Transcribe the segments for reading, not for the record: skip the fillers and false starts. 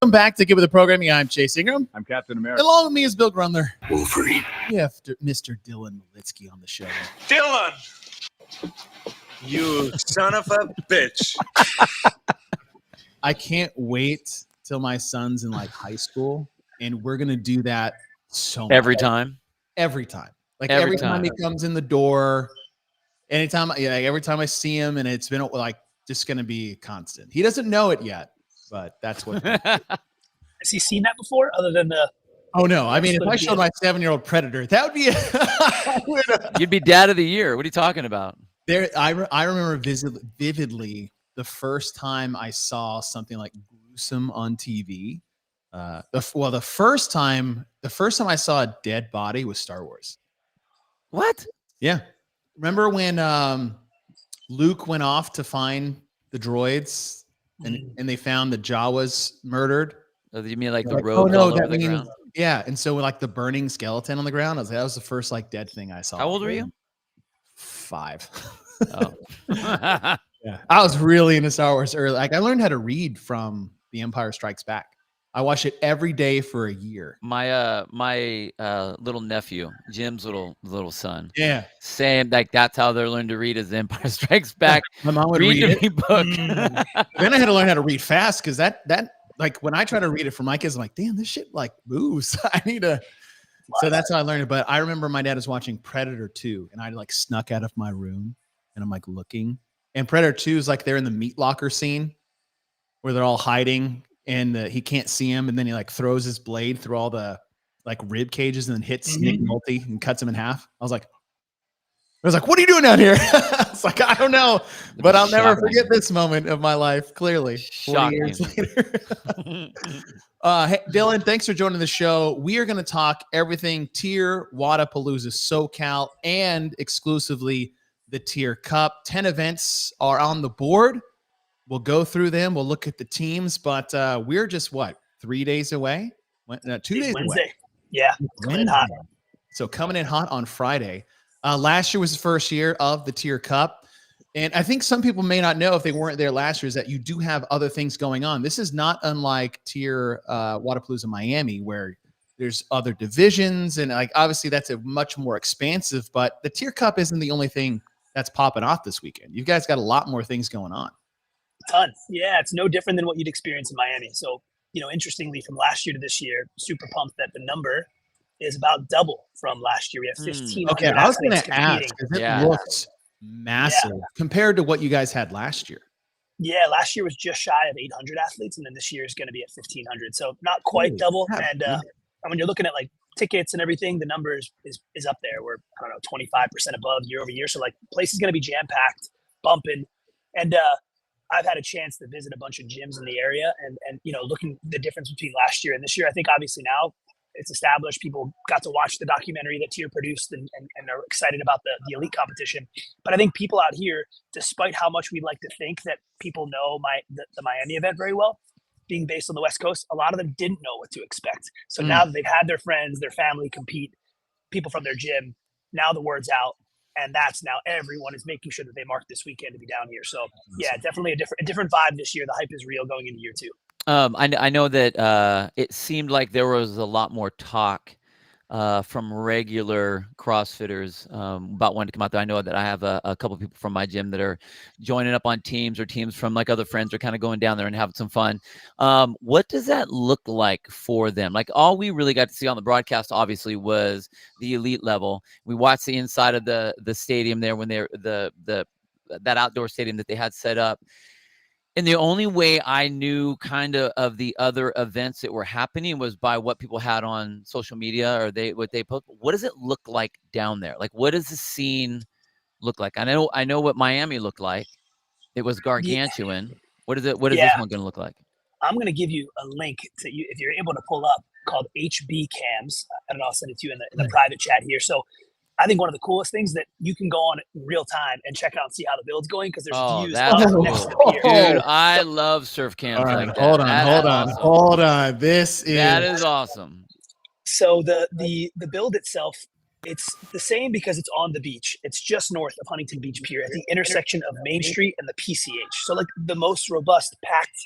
Welcome back to Get With The Programming. I'm Chase Ingram. I'm Captain America. Along with me is Bill Grundler. Wolverine. We have Mr. Dylan Malitsky on the show. Dylan! You son of a bitch. I can't wait till my son's in like high school, and we're going to do that every time. Every time. Like every time he comes in the door, anytime, every time I see him, and it's been like just going to be constant. He doesn't know it yet, but that's what. Has he seen that before other than the? Oh, no. I mean, if I showed my 7-year-old Predator, that would be You'd be dad of the year. What are you talking about? I remember vividly the first time I saw something like gruesome on TV. The first time I saw a dead body was Star Wars. What? Yeah. Remember when Luke went off to find the droids and they found the Jawas murdered? Oh, you mean like the road all over the ground? Yeah. And so like the burning skeleton on the ground, that was the first like dead thing I saw. How old were you? 5. Oh. Yeah. I was really into Star Wars early. Like I learned how to read from The Empire Strikes Back. I watched it every day for a year. My little nephew, Jim's little son. Yeah. Same, like that's how they're learning to read is The Empire Strikes Back. My mom would read it. Me book. Then I had to learn how to read fast because that like when I try to read it for my kids, I'm like, damn, this shit like moves. I need to. So that's how I learned it. But I remember my dad was watching Predator 2, and I like snuck out of my room, and I'm like looking. And Predator 2 is like they're in the meat locker scene where they're all hiding, and he can't see him, and then he like throws his blade through all the like rib cages and then hits Nick Nolte and cuts him in half. I was like, what are you doing down here? It's like, I don't know, but I'll never forget this moment of my life. Clearly, 40 years later. Hey, Dylan, thanks for joining the show. We are going to talk everything TYR Wodapalooza SoCal and exclusively the TYR Cup. 10 events are on the board. We'll go through them. We'll look at the teams, but we're just 3 days away? 2 days Wednesday. away. Yeah, coming in hot. So coming in hot on Friday. Last year was the first year of the TYR Cup. And I think some people may not know if they weren't there last year is that you do have other things going on. This is not unlike TYR Wodapalooza Miami, where there's other divisions. And like, obviously that's a much more expansive, but the TYR Cup isn't the only thing that's popping off this weekend. You guys got a lot more things going on. Ton. Yeah, it's no different than what you'd experience in Miami. So, interestingly, from last year to this year, super pumped that the number is about double from last year. We have 15. Okay, I was going to ask because it looks massive compared to what you guys had last year. Yeah, last year was just shy of 800 athletes, and then this year is going to be at 1,500. So not quite double. And when you're looking at like tickets and everything, the number is up there. We're 25% above year over year. So like, place is going to be jam packed, bumping, and I've had a chance to visit a bunch of gyms in the area and looking the difference between last year and this year. I think obviously now it's established. People got to watch the documentary that TYR produced and are excited about the elite competition. But I think people out here, despite how much we'd like to think that people know the Miami event very well, being based on the West Coast, a lot of them didn't know what to expect. So now that they've had their friends, their family compete, people from their gym, now the word's out. And that's now everyone is making sure that they mark this weekend to be down here. So yeah, definitely a different vibe this year. The hype is real going into year 2. I know that it seemed like there was a lot more talk from regular CrossFitters about wanting to come out there. I know that I have a couple of people from my gym that are joining up on teams, or teams from like other friends are kind of going down there and having some fun. What does that look like for them? Like, all we really got to see on the broadcast obviously was the elite level. We watched the inside of the stadium there when they're that outdoor stadium that they had set up. And the only way I knew kind of the other events that were happening was by what people had on social media or what they post. What does it look like down there? Like, what does the scene look like? I know what Miami looked like. It was gargantuan. What is it? What is this one going to look like? I'm going to give you a link to you if you're able to pull up, called HB Cams. I don't know. I'll send it to you in the private chat here. So I think one of the coolest things that you can go on in real time and check out and see how the build's going, because there's views next to the pier. Dude, I love surf cams like that. Hold on. That is awesome. So the build itself, it's the same because it's on the beach. It's just north of Huntington Beach Pier at the intersection of Main Street and the PCH. So like the most robust packed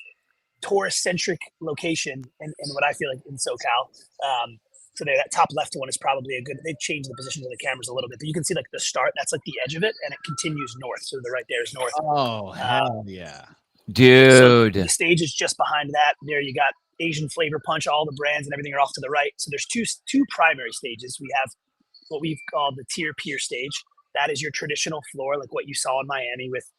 tourist-centric location in what I feel like in SoCal. So there, that top left one is probably a good. They've changed the positions of the cameras a little bit, but you can see like the start. That's like the edge of it, and it continues north. So the right there is north. Oh hell yeah, dude! So the stage is just behind that. There you got Asian Flavor Punch. All the brands and everything are off to the right. So there's two primary stages. We have what we've called the tier pier stage. That is your traditional floor, like what you saw in Miami, with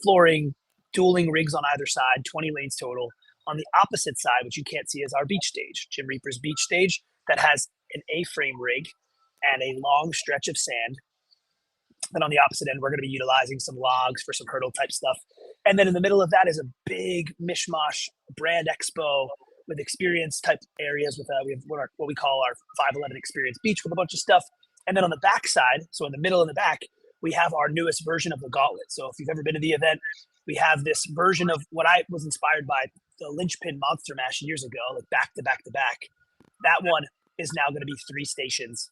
flooring, dueling rigs on either side, 20 lanes total. On the opposite side, which you can't see, is our beach stage, Jim Reaper's beach stage, that has an A-frame rig and a long stretch of sand. Then on the opposite end, we're going to be utilizing some logs for some hurdle type stuff. And then in the middle of that is a big mishmash brand expo with experience type areas. With we have what we call our 511 Experience Beach with a bunch of stuff. And then on the back side, so in the middle and the back, we have our newest version of the gauntlet. So if you've ever been to the event, we have this version of what I was inspired by the Lynchpin Monster Mash years ago, like back to back to back. That one is now going to be 3 stations.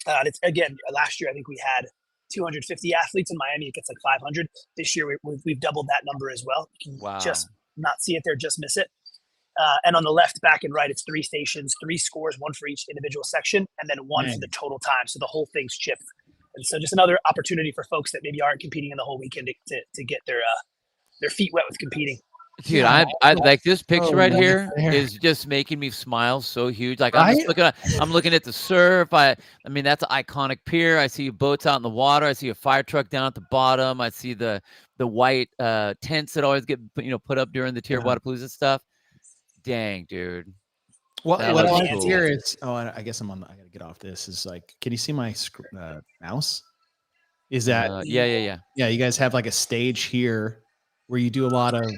It's again, last year I think we had 250 athletes in Miami. It gets like 500. This year we've doubled that number as well. You can just not see it there, just miss it. And on the left, back and right, it's 3 stations, 3 scores, 1 for each individual section, and then 1 for the total time. So the whole thing's chipped. And so just another opportunity for folks that maybe aren't competing in the whole weekend to get their feet wet with competing. Dude, I like this picture right here is just making me smile so huge. Like I'm looking at the surf. I mean, that's an iconic pier. I see boats out in the water. I see a fire truck down at the bottom. I see the white tents that always get put up during the tier Wodapalooza stuff. Dang, dude. What I like here is, I guess I gotta get off this. Is like, can you see my mouse? Is that yeah? You guys have like a stage here where you do a lot of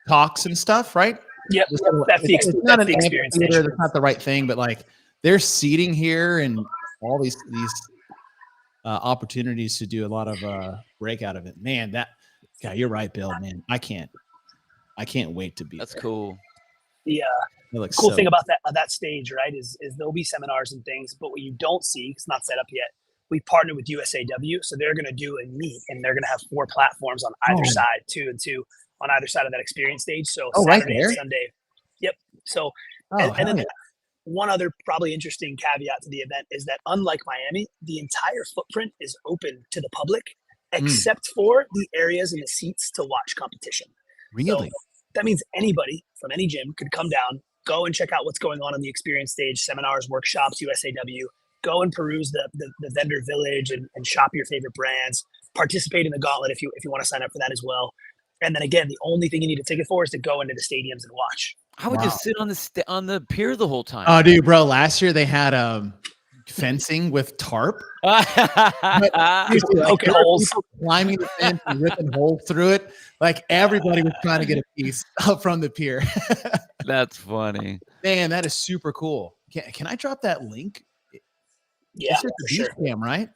talks and stuff, right? Yep. That's the experience. That's not the right thing, but like there's seating here and all these opportunities to do a lot of breakout of it. Man, you're right, Bill. Man, I can't wait to be. That's there. Cool. The cool thing about that stage, right, is there'll be seminars and things, but what you don't see, it's not set up yet. We partnered with WZA, so they're going to do a meet, and they're going to have 4 platforms on either side, 2 and 2 on either side of that experience stage. So Saturday and Sunday. Yep. So, and then one other probably interesting caveat to the event is that unlike Miami, the entire footprint is open to the public, except for the areas and the seats to watch competition. Really? So that means anybody from any gym could come down, go and check out what's going on the experience stage, seminars, workshops, WZA. Go and peruse the vendor village and shop your favorite brands. Participate in the gauntlet if you want to sign up for that as well. And then again, the only thing you need a ticket for is to go into the stadiums and watch. I would just sit on the pier the whole time. Oh, dude, bro! Last year they had fencing with tarp. Holes, climbing the fence and ripping holes through it. Like everybody was trying to get a piece up from the pier. That's funny, man. That is super cool. Can I drop that link? Yeah, it's just sure. Cam, right?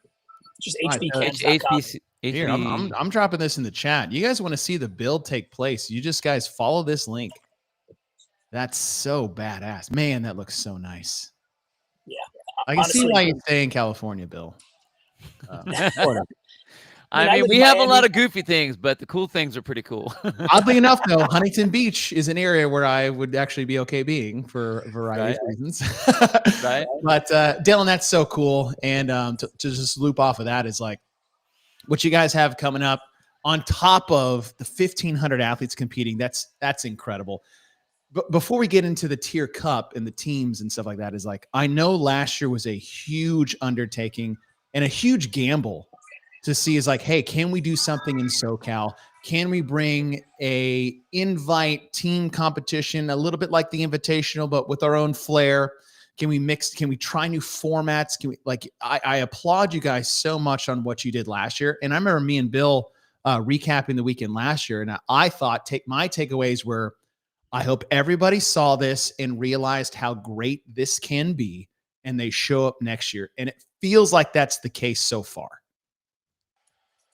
Just HBCam. Here, I'm dropping this in the chat. You guys want to see the build take place? You just guys follow this link. That's so badass, man. That looks so nice. Yeah, I can see why you stay in California, Bill. I mean, we have a lot of goofy things, but the cool things are pretty cool. Oddly enough, though, Huntington Beach is an area where I would actually be okay being for a variety of reasons. Right. But Dylan, that's so cool. And to just loop off of that is like what you guys have coming up on top of the 1,500 athletes competing. That's incredible. But before we get into the tier cup and the teams and stuff like that, is like, I know last year was a huge undertaking and a huge gamble to see is like, hey, can we do something in SoCal? Can we bring a invite team competition, a little bit like the Invitational, but with our own flair? Can we try new formats? I applaud you guys so much on what you did last year. And I remember me and Bill recapping the weekend last year. And I thought my takeaways were, I hope everybody saw this and realized how great this can be, and they show up next year. And it feels like that's the case so far.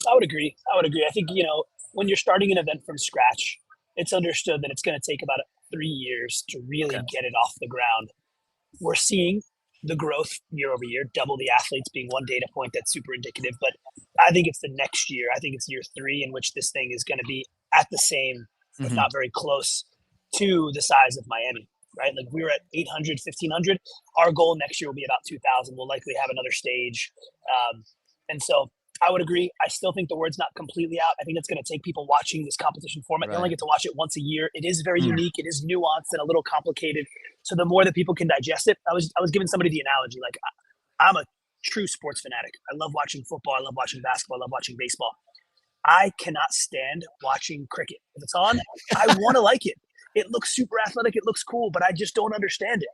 I would agree. I think, when you're starting an event from scratch, it's understood that it's going to take about 3 years to really get it off the ground. We're seeing the growth year over year, double the athletes being one data point that's super indicative. But I think it's the next year. I think it's year 3 in which this thing is going to be at the same if not very close to the size of Miami, right? Like we were at 800, 1,500. Our goal next year will be about 2,000. We'll likely have another stage. And so I would agree. I still think the word's not completely out. I think it's going to take people watching this competition format. They only get to watch it once a year. It is very unique. It is nuanced and a little complicated. So the more that people can digest it, I was giving somebody the analogy. Like I'm a true sports fanatic. I love watching football. I love watching basketball. I love watching baseball. I cannot stand watching cricket. If it's on, I want to like it. It looks super athletic. It looks cool, but I just don't understand it.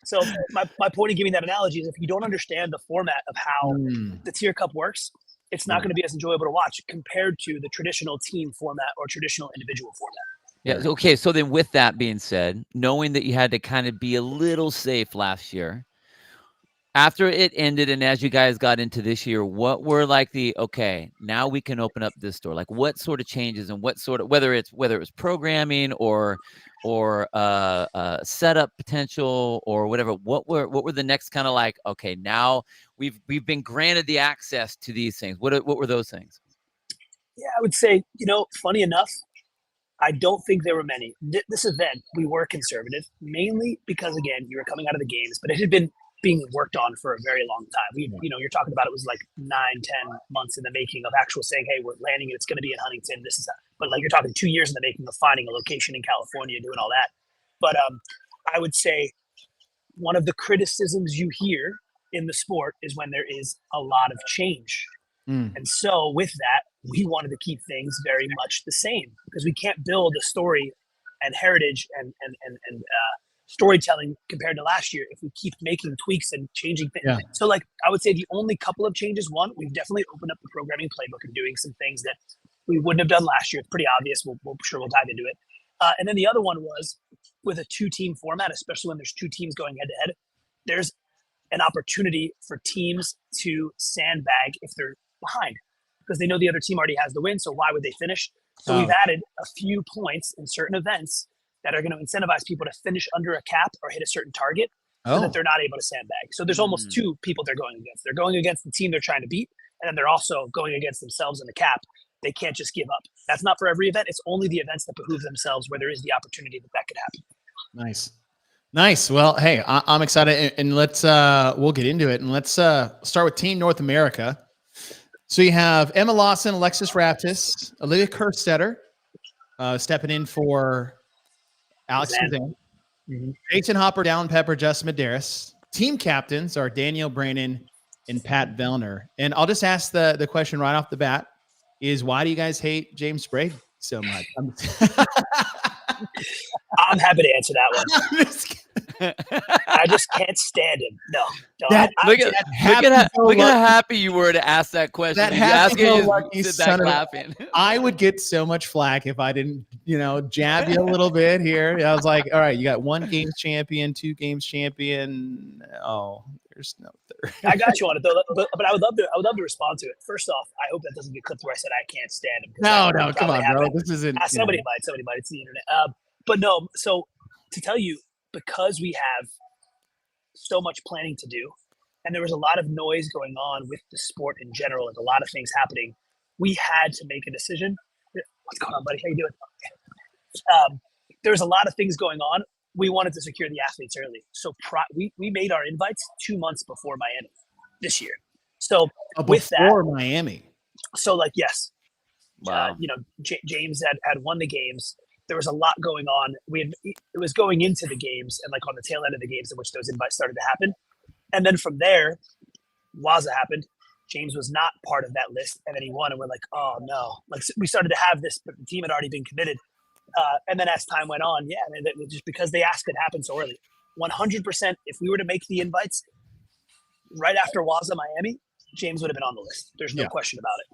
So my point in giving that analogy is if you don't understand the format of how the TYR Cup works, it's not going to be as enjoyable to watch compared to the traditional team format or traditional individual format. Yeah. Okay. So then with that being said, knowing that you had to kind of be a little safe last year, after it ended and as you guys got into this year, what were like okay, now we can open up this door? Like what sort of changes and what sort of, whether it was programming or setup potential or whatever, what were the next kind of like, okay, now we've been granted the access to these things. What were those things? Yeah, I would say, funny enough, I don't think there were many. This event, we were conservative, mainly because, again, you were coming out of the games, but it had been being worked on for a very long time. You're talking about it was like 9-10 months in the making of actual saying, hey, we're landing it. It's going to be in Huntington. This is, but like you're talking 2 years in the making of finding a location in California, doing all that. But I would say one of the criticisms you hear in the sport is when there is a lot of change. And so with that, we wanted to keep things very much the same because we can't build a story and heritage and storytelling compared to last year if we keep making tweaks and changing things. Yeah. So like I would say the only couple of changes, one, we've definitely opened up the programming playbook and doing some things that we wouldn't have done last year. It's pretty obvious. We'll dive into it. And then the other one was with a 2-team format, especially when there's 2 teams going head to head, there's an opportunity for teams to sandbag if they're behind because they know the other team already has the win. So why would they finish? So we've added a few points in certain events that are going to incentivize people to finish under a cap or hit a certain target so that they're not able to sandbag. So there's almost 2 people they're going against. They're going against the team they're trying to beat, and then they're also going against themselves in the cap. They can't just give up. That's not for every event. It's only the events that behoove themselves where there is the opportunity that could happen. Nice. Well, hey, I'm excited, and let's we'll get into it, and let's start with Team North America. So you have Emma Lawson, Alexis Raptis, Olivia Kerstetter stepping in for Alex Suzanne. Jason Hopper, Dallin Pepper, Justin Medeiros. Team captains are Danielle Brannon and Pat Vellner. And I'll just ask the question right off the bat is why do you guys hate James Sprague so much? I'm happy to answer that one. I just can't stand him. No. Look at how happy you were to ask that question. That laughing. I would get so much flack if I didn't, jab you a little bit here. I was like, all right, you got 1 games champion, 2 games champion. Oh, there's no third. I got you on it though, but I would love to respond to it. First off, I hope that doesn't get clipped where I said I can't stand him. No, come on, bro. This isn't. Somebody might. It's the internet. But no. So to tell you, because we have so much planning to do, and there was a lot of noise going on with the sport in general, and a lot of things happening, we had to make a decision. What's going on, buddy? How you doing? There was a lot of things going on. We wanted to secure the athletes early. So we made our invites 2 months before Miami this year. So with that, before Miami. So yes. Wow. James had won the games. There was a lot going on. It was going into the games and on the tail end of the games in which those invites started to happen. And then from there, WZA happened. James was not part of that list. And then he won. And we're like, oh no. We started to have this, but the team had already been committed. And then as time went on, just because they asked it happened so early. 100%, if we were to make the invites right after WZA Miami, James would have been on the list. There's no question about it.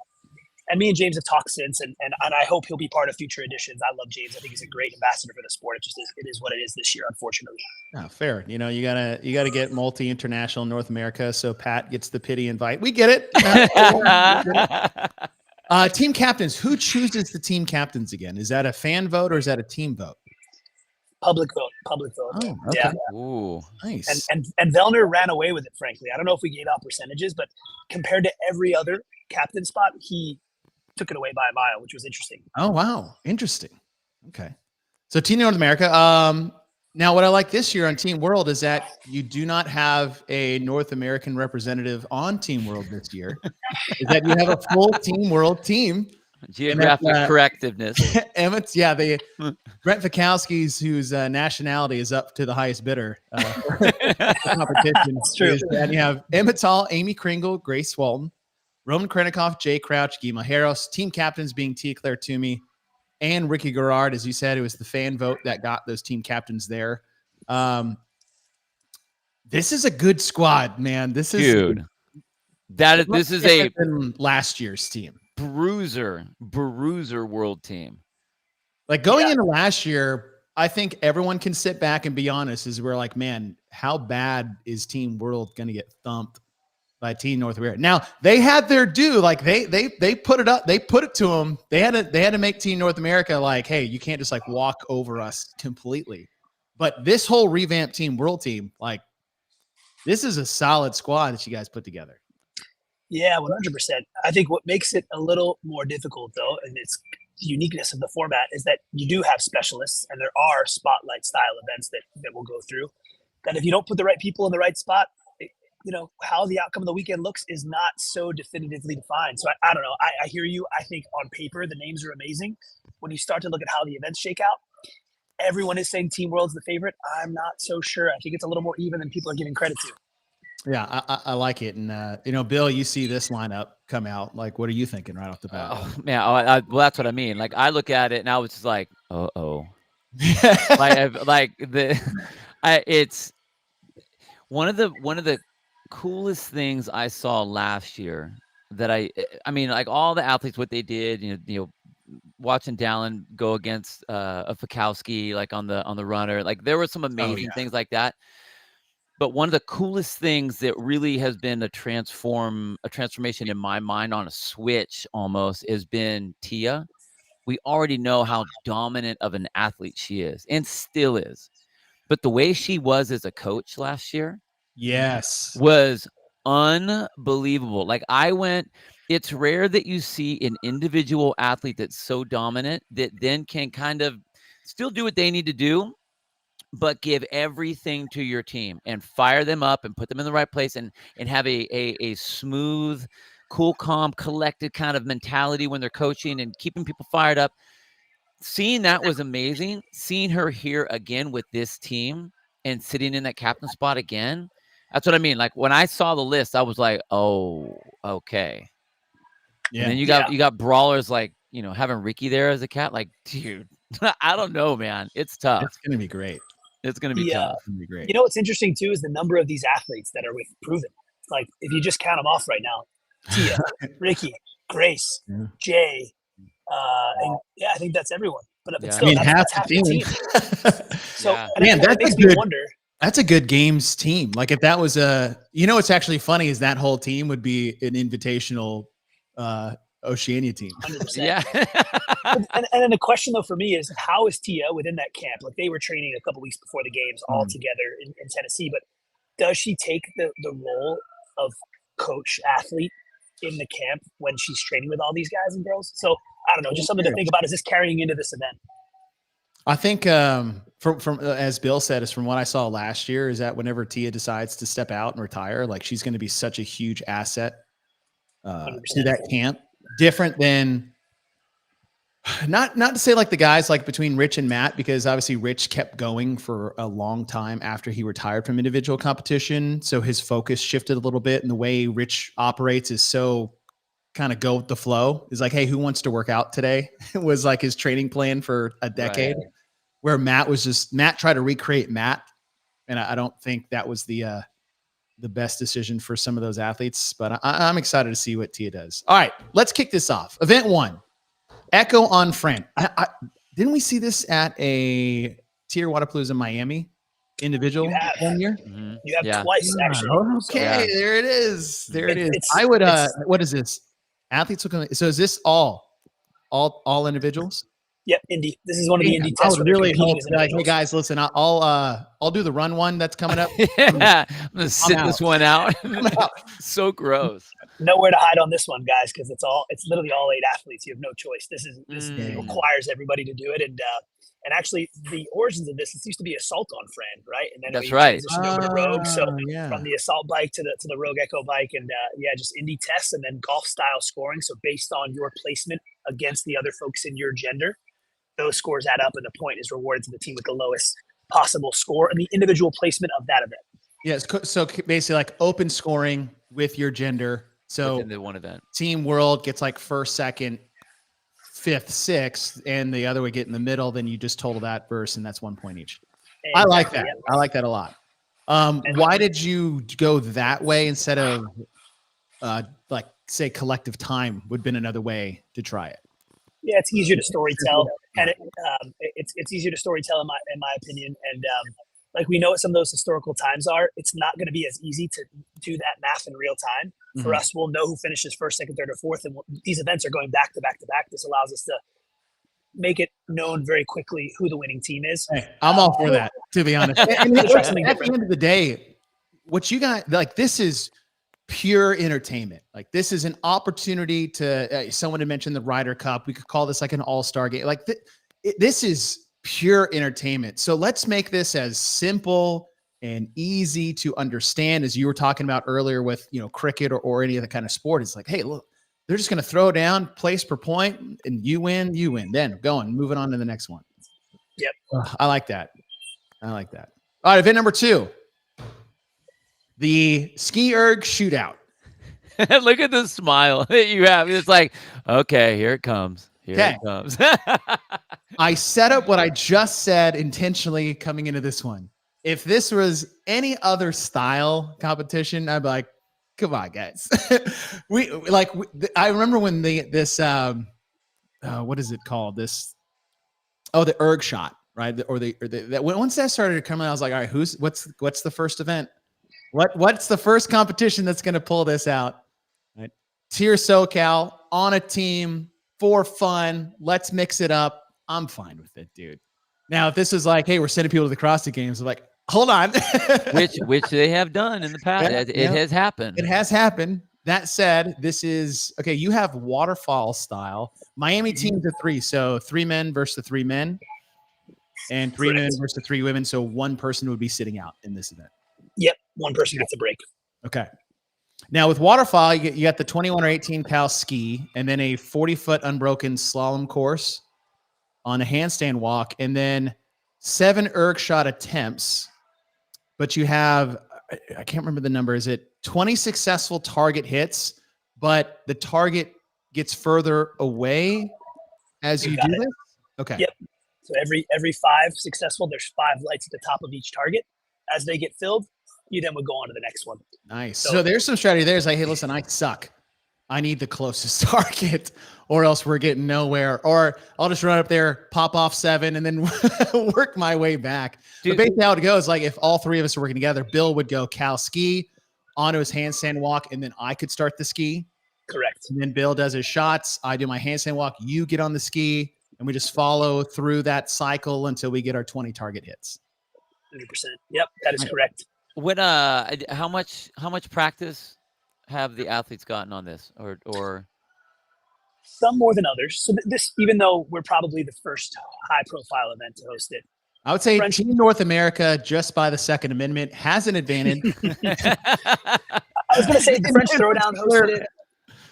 And me and James have talked since, and I hope he'll be part of future editions. I love James. I think he's a great ambassador for the sport. It is what it is this year, unfortunately. Oh, fair. You gotta get multi-international North America, so Pat gets the pity invite. We get it. Team captains. Who chooses the team captains again? Is that a fan vote or is that a team vote? Public vote. Oh, okay. Yeah. Ooh, nice. And Vellner ran away with it, frankly. I don't know if we gave out percentages, but compared to every other captain spot, he took it away by a mile, which was interesting. Oh, wow. Interesting. Okay. So Team North America. Now what I like this year on Team World is that you do not have a North American representative on Team World this year. Is that you have a full Team World team. Geographic correctiveness. Emmett's, Brent Fikowski's, whose nationality is up to the highest bidder. Competition. That's true. And you have Emmett Hall, Amy Kringle, Grace Walton, Roman Krenikoff, Jay Crouch, Guy Majeros. Team captains being Tia Claire Toomey and Ricky Garrard. As you said, it was the fan vote that got those team captains there. This is a good squad, man. This is this is a last year's team. bruiser world team. Like going into last year, I think everyone can sit back and be honest, is we're like, man, how bad is Team World going to get thumped by Team North America? Now they had their due. Like they put it up, they put it to them. They had to make Team North America like, hey, you can't just like walk over us completely. But this whole revamped Team World team, like this is a solid squad that you guys put together. Yeah, 100%. I think what makes it a little more difficult, though, and it's the uniqueness of the format, is that you do have specialists, and there are spotlight style events that we'll go through. That if you don't put the right people in the right spot, how the outcome of the weekend looks is not so definitively defined. So I don't know. I hear you. I think on paper the names are amazing. When you start to look at how the events shake out, everyone is saying Team World's the favorite. I'm not so sure. I think it's a little more even than people are giving credit to. Yeah, I like it. And, Bill, you see this lineup come out. Like, what are you thinking right off the bat? Oh, man. Well, that's what I mean. Like, I look at it and I was just like, it's one of the coolest things I saw last year that I mean, like all the athletes, what they did, watching Dallin go against a Fikowski, like on the runner, like there were some amazing things like that. But one of the coolest things that really has been a transformation in my mind on a switch almost has been Tia. We already know how dominant of an athlete she is and still is. But the way she was as a coach last year was unbelievable. Like it's rare that you see an individual athlete that's so dominant that then can kind of still do what they need to do, but give everything to your team and fire them up and put them in the right place and have a smooth, cool, calm, collected kind of mentality when they're coaching and keeping people fired up. Seeing that was amazing. Seeing her here again with this team and sitting in that captain spot again. That's what I mean. Like when I saw the list, I was like, oh, okay. Yeah. And then you got brawlers like, having Ricky there as a cat. Like, dude, I don't know, man. It's tough. It's going to be great. It's going to be tough. It's going to be great. What's interesting too is the number of these athletes that are with proven. Like if you just count them off right now, Tia, Ricky, Grace, Jay, and I think that's everyone. But still, that's half the team. So man, that makes me wonder. That's a good games team. Like if that was what's actually funny is that whole team would be an invitational Oceania team. 100%. Yeah. and then the question though for me is, how is Tia within that camp? Like they were training a couple weeks before the games all together in Tennessee, but does she take the role of coach athlete in the camp when she's training with all these guys and girls? So I don't know, just something to think about. Is this carrying into this event? I think from as Bill said, is from what I saw last year, is that whenever Tia decides to step out and retire, like she's going to be such a huge asset to that camp. Different than not to say like the guys like between Rich and Matt, because obviously Rich kept going for a long time after he retired from individual competition. So his focus shifted a little bit, and the way Rich operates is so kind of go with the flow. Is like, hey, who wants to work out today? It was like his training plan for a decade, where Matt tried to recreate Matt. And I don't think that was the best decision for some of those athletes, but I'm excited to see what Tia does. All right, let's kick this off. Event 1, Echo on Fran. Didn't we see this at a TYR Wodapalooza Miami individual 1 year? Mm-hmm. You have twice, actually. Okay, there it is. There it is. I would, what is this? Athletes looking. So is this all individuals? Yep, Indy. This is one of the Indy I tests. would where they're really competing hope, as like, hey individuals. guys, listen, I'll do the run one that's coming up. Yeah, I'm gonna sit out. this one out. I'm out. So gross. Nowhere to hide on this one, guys, because it's literally all 8 athletes. You have no choice. This Mm. requires everybody to do it, and actually the origins of this used to be Assault on Fran, right? And then That's we right. transitioned over to Rogue. So Yeah. from the Assault bike to the Rogue Echo bike, and just Indy tests, and then golf style scoring. So based on your placement against the other folks in your gender, those scores add up, and the point is rewarded to the team with the lowest possible score and the individual placement of that event. Yes. So basically, like open scoring with your gender. So Within the one event. Team World gets like first, second, fifth, sixth, and the other would get in the middle. Then you just total that verse, and that's 1 point each. I like that. Yep. I like that a lot. Why did you go that way instead of like say collective time would have been another way to try it? Yeah, it's easier to storytell, and it's easier to storytell in my opinion. And like we know what some of those historical times are. It's not going to be as easy to do that math in real time. For us, we'll know who finishes first, second, third, or fourth, and these events are going back to back to back. This allows us to make it known very quickly who the winning team is. Hey, I'm all for that, to be honest. And at the end of the day, what you got, like, this is pure entertainment. Like, this is an opportunity to, someone had mentioned the Ryder Cup. We could call this like an all-star game. Like, this is pure entertainment. So let's make this as simple and easy to understand as you were talking about earlier with, cricket or any other kind of sport. It's like, hey, look, they're just going to throw down place per point and you win. Then moving on to the next one. Yep. I like that. All right. Event number 2, the Ski Erg Shootout. Look at the smile that you have. It's like, okay, here it comes. Here it comes. I set up what I just said intentionally coming into this one. If this was any other style competition, I'd be like, come on, guys. I remember when what is it called? The erg shot, right? Once that started coming, I was like, all right, what's the first event? What's the first competition that's going to pull this out? Right? TYR SoCal on a team for fun. Let's mix it up. I'm fine with it, dude. Now, if this is like, hey, we're sending people to the CrossFit Games, I'm like, hold on. which they have done in the past. It has happened. It has happened. That said, this is okay. You have waterfall style. Miami teams of 3, so 3 men versus the 3 men, and 3 men versus the 3 women. So one person would be sitting out in this event. Yep, one person gets a break. Okay. Now with waterfall, you got the 21 or 18 cal ski, and then a 40-foot unbroken slalom course on a handstand walk, and then 7 erg shot attempts. But you have, I can't remember the number. Is it 20 successful target hits, but the target gets further away as you do this? Okay. Yep. So every 5 successful, there's 5 lights at the top of each target. As they get filled, you then would go on to the next one. Nice. So there's some strategy there. It's like, hey, listen, I suck. I need the closest target or else we're getting nowhere. Or I'll just run up there, pop off 7, and then work my way back. But basically how it goes, like if all 3 of us are working together, Bill would go cal ski onto his handstand walk, and then I could start the ski. Correct. And then Bill does his shots. I do my handstand walk. You get on the ski, and we just follow through that cycle until we get our 20 target hits. 100%. Yep, that is correct. What how much practice have the athletes gotten on this, or some more than others? So this, even though we're probably the first high-profile event to host it, I would say Team North America, just by the Second Amendment, has an advantage. I was going to say French Throwdown hosted it.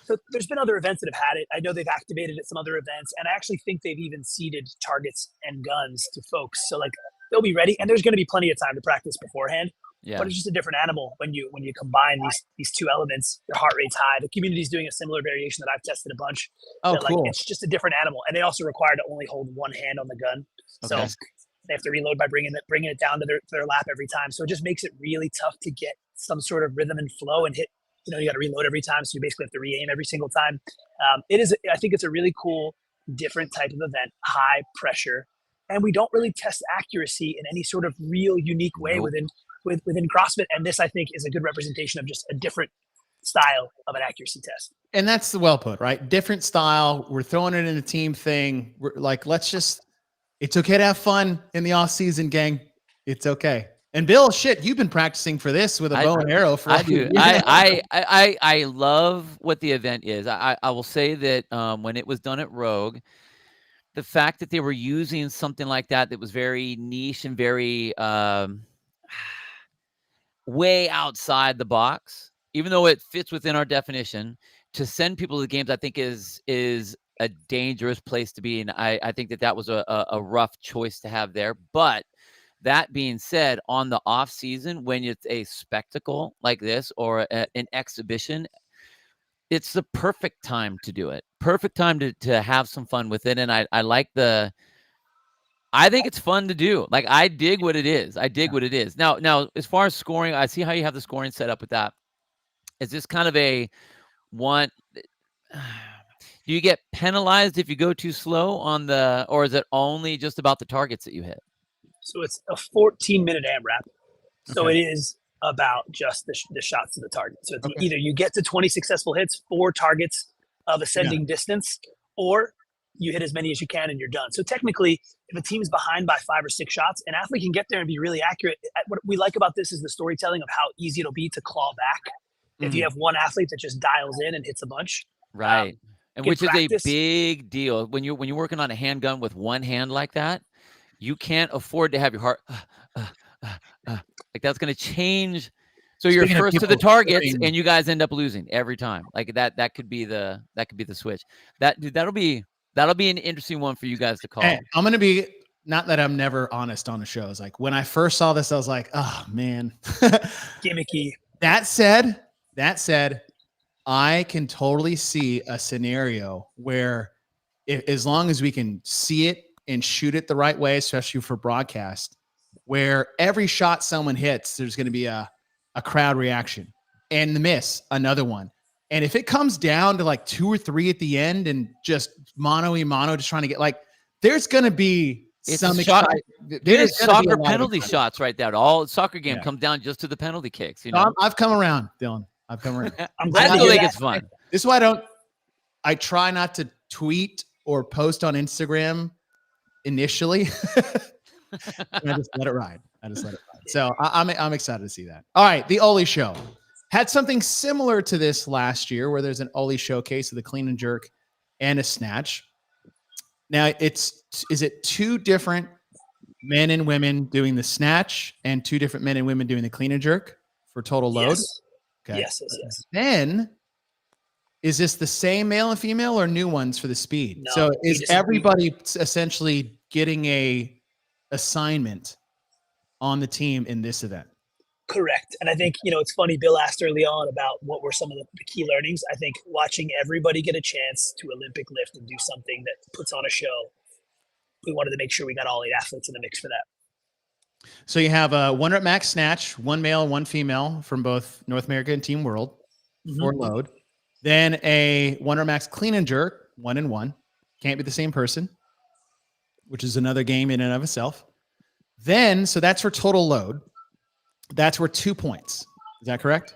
So there's been other events that have had it. I know they've activated at some other events, and I actually think they've even seeded targets and guns to folks. So like they'll be ready, and there's going to be plenty of time to practice beforehand. Yeah. But it's just a different animal when you combine these 2 elements. Your heart rate's high. The community's doing a similar variation that I've tested a bunch. Oh, cool. It's just a different animal, and they also require to only hold one hand on the gun. Okay. So they have to reload by bringing it down to their lap every time. So it just makes it really tough to get some sort of rhythm and flow and hit. You got to reload every time, so you basically have to re-aim every single time. I think it's a really cool, different type of event, high pressure, and we don't really test accuracy in any sort of real unique way within CrossFit. And this, I think, is a good representation of just a different style of an accuracy test. And that's the well put, right? Different style. We're throwing it in a team thing. We're like, it's okay to have fun in the off season, gang. It's okay. And Bill, shit, you've been practicing for this with a bow and arrow for I love what the event is. I will say that when it was done at Rogue, the fact that they were using something like that was very niche and very way outside the box, even though it fits within our definition, to send people to the games, I think is a dangerous place to be. And I think that was a rough choice to have there. But that being said, on the off season, when it's a spectacle like this or an exhibition, it's the perfect time to do it. Perfect time to have some fun with it. And I think it's fun to do. Like, I dig what it is. What it is. Now, as far as scoring, I see how you have the scoring set up with that. Is this kind of a one? Do you get penalized if you go too slow or is it only just about the targets that you hit? So it's a 14-minute AMRAP. So it is about just the shots to the target. So it's either you get to 20 successful hits, 4 targets of ascending distance, or you hit as many as you can and you're done. So technically, if a team's behind by 5 or 6 shots, an athlete can get there and be really accurate. What we like about this is the storytelling of how easy it'll be to claw back. If you have one athlete that just dials in and hits a bunch. Right. And which is a big deal. When you're working on a handgun with one hand like that, you can't afford to have your heart like that's going to change. So you're first to the targets and you guys end up losing every time. Like that could be the switch. That'll be an interesting one for you guys to call. Hey, I'm going to be, not that I'm never honest on the shows. Like, when I first saw this, I was like, oh man, gimmicky. That said, I can totally see a scenario where as long as we can see it and shoot it the right way, especially for broadcast, where every shot someone hits, there's going to be a crowd reaction, and the miss, another one. And if it comes down to like 2 or 3 at the end and just mano a mano, just trying to get, like, there's going to be some there's soccer penalty shots right there. All soccer game comes down just to the penalty kicks. You know, I've come around, Dylan. I've come around. I still think it's fun. This is why I try not to tweet or post on Instagram initially. I just let it ride. So I'm excited to see that. All right. The Oly Show had something similar to this last year, where there's an Oly showcase of the clean and jerk and a snatch. Now is it 2 different men and women doing the snatch and 2 different men and women doing the clean and jerk for total load? Yes. Okay. Yes. Then is this the same male and female or new ones for the speed? No, so is everybody essentially getting a assignment on the team in this event? Correct. And I think, it's funny, Bill asked early on about what were some of the key learnings. I think watching everybody get a chance to Olympic lift and do something that puts on a show, we wanted to make sure we got all 8 athletes in the mix for that. So you have a 1 rep max snatch, 1 male, 1 female from both North America and Team World for load. Then a 1 rep max clean and jerk, 1 and 1. Can't be the same person, which is another game in and of itself. Then, so that's for total load. That's worth 2 points. Is that correct?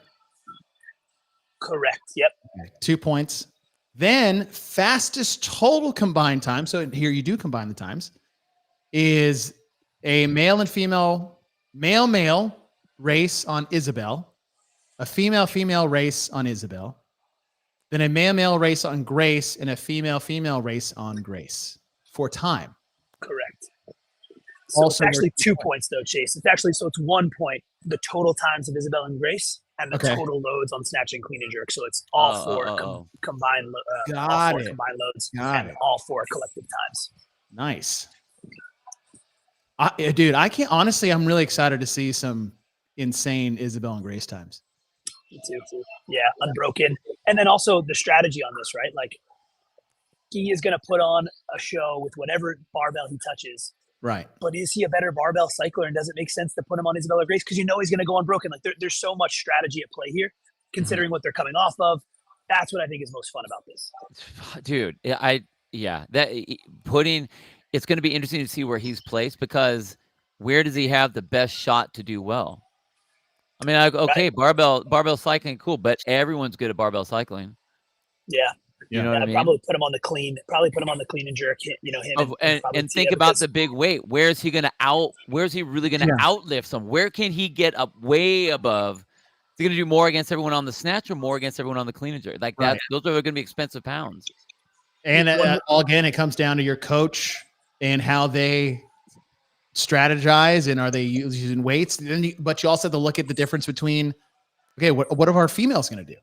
Correct. Yep. Okay, 2 points. Then fastest total combined time. So here you do combine the times. Is a male and female, male race on Isabel, a female race on Isabel, then a male race on Grace, and a female race on Grace for time. Correct. So also, it's actually 2 points though, Chase. It's 1 point, the total times of Isabel and Grace, and the total loads on snatch and clean and jerk. So it's all 4 combined combined loads and all 4 collective times. Nice. Dude, I'm really excited to see some insane Isabel and Grace times. Me too. Yeah, unbroken. And then also the strategy on this, right? Like, he is going to put on a show with whatever barbell he touches. Right. But is he a better barbell cycler, and does it make sense to put him on Isabel or Grace? Because he's going to go unbroken. Like, there's so much strategy at play here, considering what they're coming off of. That's what I think is most fun about this. Dude, it's going to be interesting to see where he's placed, because where does he have the best shot to do well? I mean, barbell cycling, cool, but everyone's good at barbell cycling. Yeah. You know what I mean? Probably put him on the clean. Probably put him on the clean and jerk. Him and think about the big weight. Where's he really gonna outlift some? Where can he get up way above? Is he gonna do more against everyone on the snatch or more against everyone on the clean and jerk? Like that, those are gonna be expensive pounds. And again, it comes down to your coach and how they strategize, and are they using weights? But you also have to look at the difference between, okay, what are our females going to do?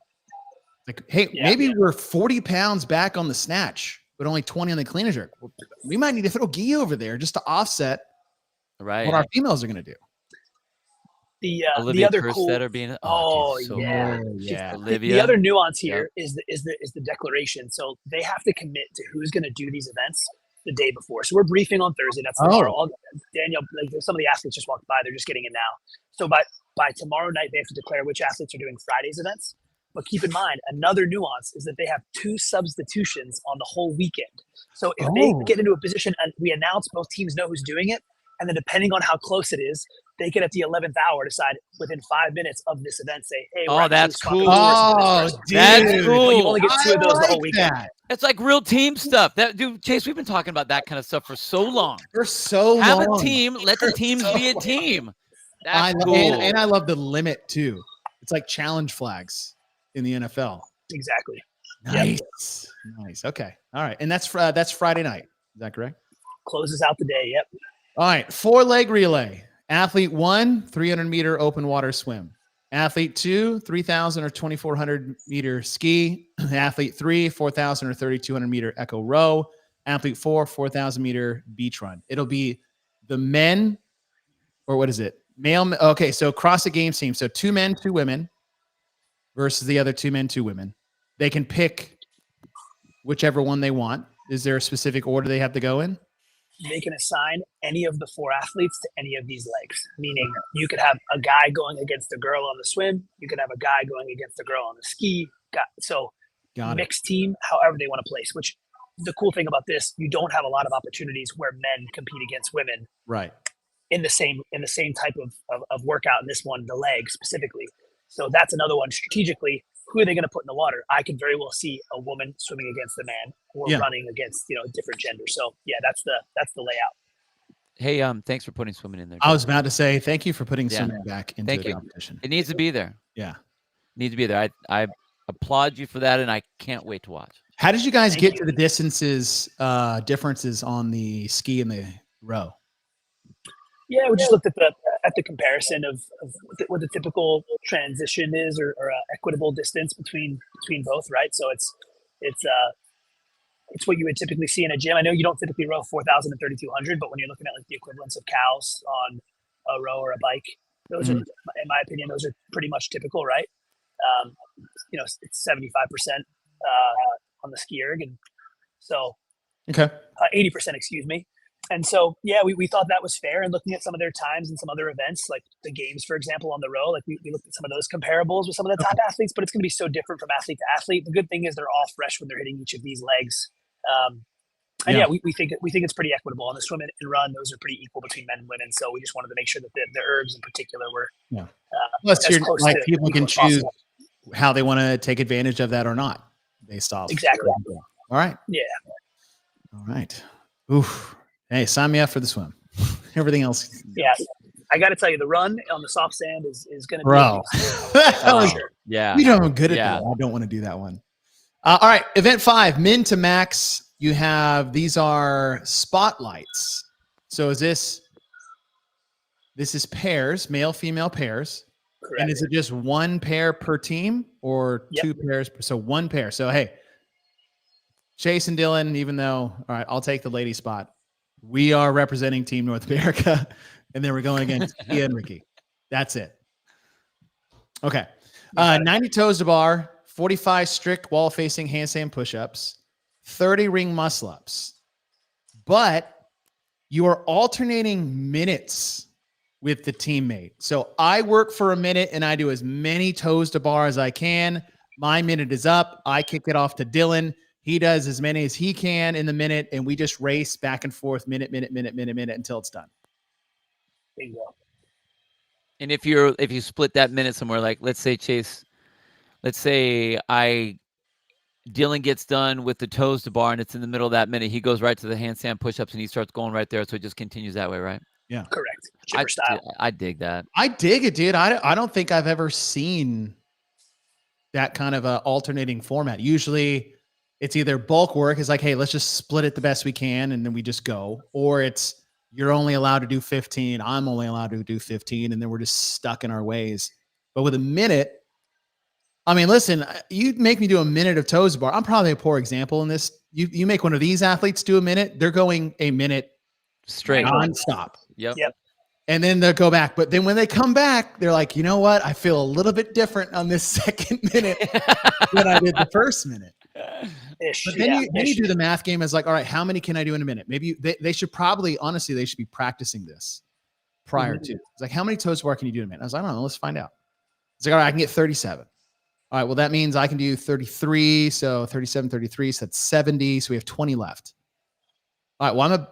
Like, hey, maybe we're 40 pounds back on the snatch, but only 20 on the clean and jerk. We might need to throw gi over there just to offset what our females are going to do. The Olivia other cool. Being, Olivia. The other nuance here is the declaration. So they have to commit to who's going to do these events the day before. So we're briefing on Thursday. That's tomorrow. Daniel, some of the athletes just walked by. They're just getting it now. So by tomorrow night, they have to declare which athletes are doing Friday's events. But keep in mind, another nuance is that they have 2 substitutions on the whole weekend. So if they get into a position and we announce, both teams know who's doing it, and then depending on how close it is, they can at the 11th hour decide within 5 minutes of this event, say, hey, that's cool. That's cool. But you only get 2 of those the whole weekend. It's like real team stuff. Chase, we've been talking about that kind of stuff for so long. Have a team. Let the teams be a team. That's cool. And I love the limit too. It's like challenge flags in the NFL. Exactly. Nice. Okay. All right. And that's Friday night. Is that correct? Closes out the day. Yep. All right. 4-leg relay. Athlete 1, 300-meter open water swim. Athlete 2, 3,000 or 2,400 meter ski. Athlete 3, 4,000 or 3,200 meter echo row. Athlete 4, 4,000 meter beach run. It'll be the men, or what is it? Male. Okay. So CrossFit Games team. So 2 men, 2 women versus the other 2 men, 2 women. They can pick whichever one they want. Is there a specific order they have to go in? They can assign any of the 4 athletes to any of these legs, meaning you could have a guy going against a girl on the swim. You could have a guy going against a girl on the ski. Mixed team, however they want to place, which the cool thing about this, you don't have a lot of opportunities where men compete against women in the same type of workout. In this one, the leg specifically. So that's another one strategically. Who are they going to put in the water? I could very well see a woman swimming against a man or running against, a different gender. So that's the layout. Hey, thanks for putting swimming in there. I was about to say, thank you for putting swimming back into the competition. It needs to be there. Yeah. It needs to be there. I applaud you for that, and I can't wait to watch. How did you guys get to the distances, differences on the ski and the row? Yeah, we just looked at the comparison of what the typical transition is, or equitable distance between both, right? So it's what you would typically see in a gym. I know you don't typically row 4,000 and 3,200, but when you're looking at like the equivalents of cows on a row or a bike, those are, in my opinion, those are pretty much typical, right? It's 75% on the Ski Erg, and so 80%, excuse me. And so, we thought that was fair. And looking at some of their times and some other events, like the games, for example, on the row, like we looked at some of those comparables with some of the top athletes, but it's going to be so different from athlete to athlete. The good thing is they're all fresh when they're hitting each of these legs. We think it's pretty equitable. On the swim and run, those are pretty equal between men and women. So we just wanted to make sure that the ergs in particular were plus people can choose how they want to take advantage of that or not based off. Exactly. All right. Yeah. All right. Oof. Hey, sign me up for the swim. Everything else. Yeah. I got to tell you, the run on the soft sand is going to be. Bro. Sure. Yeah. You know I'm good at that. I don't want to do that one. All right. Event 5, min to max. These are spotlights. So this is pairs, male, female pairs. Correct. And is it just 1 pair per team or 2 pairs? So 1 pair. So, hey, Chase and Dylan, even though, all right, I'll take the lady spot. We are representing Team North America, and then we're going against Ian and Ricky. That's it. Okay. 90 toes to bar, 45 strict wall-facing handstand push-ups, 30 ring muscle-ups. But you are alternating minutes with the teammate. So I work for a minute, and I do as many toes to bar as I can. My minute is up. I kick it off to Dylan. He does as many as he can in the minute, and we just race back and forth, minute until it's done. Bingo. And if you split that minute somewhere, like let's say Chase, I Dylan gets done with the toes to bar and it's in the middle of that minute, he goes right to the handstand push-ups and he starts going right there. So it just continues that way, right? Yeah. Correct. Chipper style. I dig that. I dig it, dude. I don't think I've ever seen that kind of a alternating format. Usually it's either bulk work is like, hey, let's just split it the best we can and then we just go, or it's you're only allowed to do 15. I'm only allowed to do 15. And then we're just stuck in our ways. But with a minute, I mean, listen, you make me do a minute of toes bar. I'm probably a poor example in this. You make one of these athletes do a minute, they're going a minute straight nonstop. Yep. And then they'll go back. But then when they come back, they're like, you know what? I feel a little bit different on this second minute than I did the first minit. But then you do the math game as like, all right, how many can I do in a minute? Maybe they should probably, honestly, they should be practicing this prior to. It's like, how many toes bar can you do in a minute? I was like, I don't know. Let's find out. It's like, all right, I can get 37. All right, well, that means I can do 33. So 37, 33. So that's 70. So we have 20 left. All right, well,